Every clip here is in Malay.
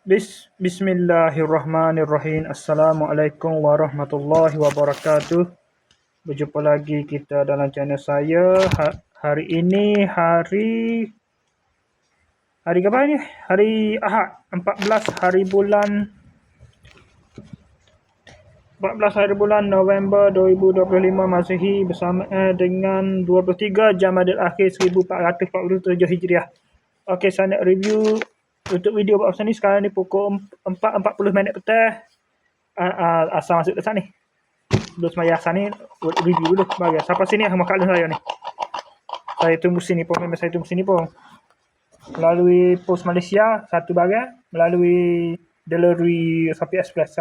Bismillahirrahmanirrahim. Assalamualaikum warahmatullahi wabarakatuh. Berjumpa lagi kita dalam channel saya. Hari ini hari apa ni? Hari Ahad, 14 hari bulan November 2025 Masehi bersama dengan 23 Jamadil Akhir 1447 Hijriah. Okey, saya nak review untuk video pasal ni sekarang ni pukul 4.40 minit petang. Asal masuk dekat ni. Sebelum semaya asal ni review dulu bagi siapa sini yang makan saya ni. Saya tunggu sini pun, memang saya tunggu sini pun. Melalui Pos Malaysia satu bagai, melalui delivery Shopee Express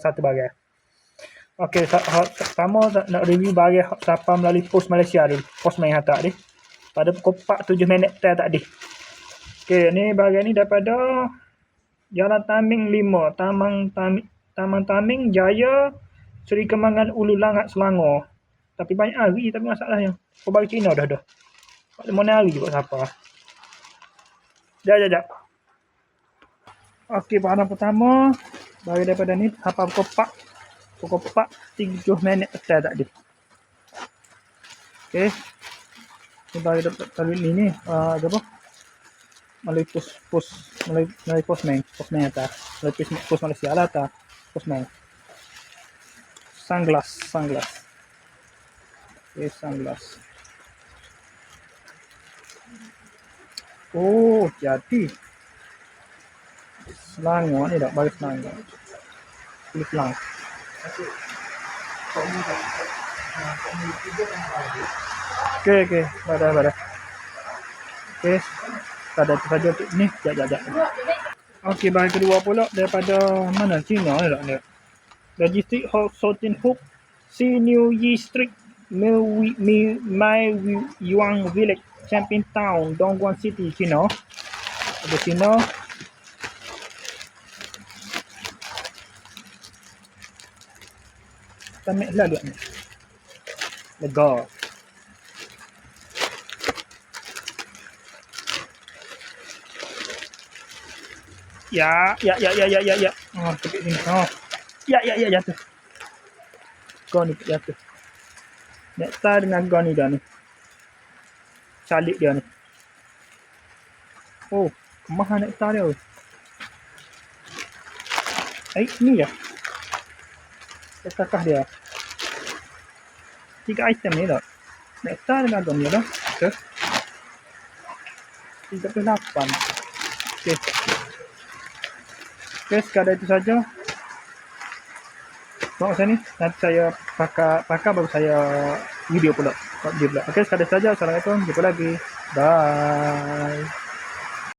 satu bagai. Okey, pertama nak review bagi siapa melalui Pos Malaysia dulu. Pos main hantar ni. Pada pukul 4.7 minit tadi. Okey, ni bagian ni daripada Jalan Taming 5, Taman Taming Jaya, Seri Kembangan Ulu Langat, Selangor. Tapi banyak hari tapi masalahnya. Kau bagi Cina dah. Tak mana hari juga siapa. Jap. Okey, bahagian pertama bagi daripada ni apa pukul 4.3 minit tadi. Okey. Ni bagi daripada ni apa? Melalui pos main atas. Melalui pos Malaysia lah atas. Pos main. Sunglass. Okay, sunglass. Oh, jadi. Selangor ni tak bagi Selangor. Pilih Selangor. Okay. Pada. Okay. Ada tu saja untuk ni. Jap. Okey, bahagian kedua pula daripada mana? Cina ni tak ni. Logistic Sorting Hook, Si New Yi Street, Mai Yuan Village, Champion Town, Dongguan City, Cina. Ada Cina. Tamek lah ni. Lega. Ya. Oh, tepik sini. Oh. Ya, jatuh. Kau ni jatuh. Nektar dengan kau ni dah ni. Calik dia ni. Oh, kemahan nektar dia. Ni ya. Kakak dia. 3 item ni dah. Nektar dengan kau ni dah. Okay. 38. Okay. Okay, sekadar itu saja. Tengok saya ni. Nanti saya pakai baru saya video pula. Okay, sekadar saja. Assalamualaikum. Jumpa lagi. Bye.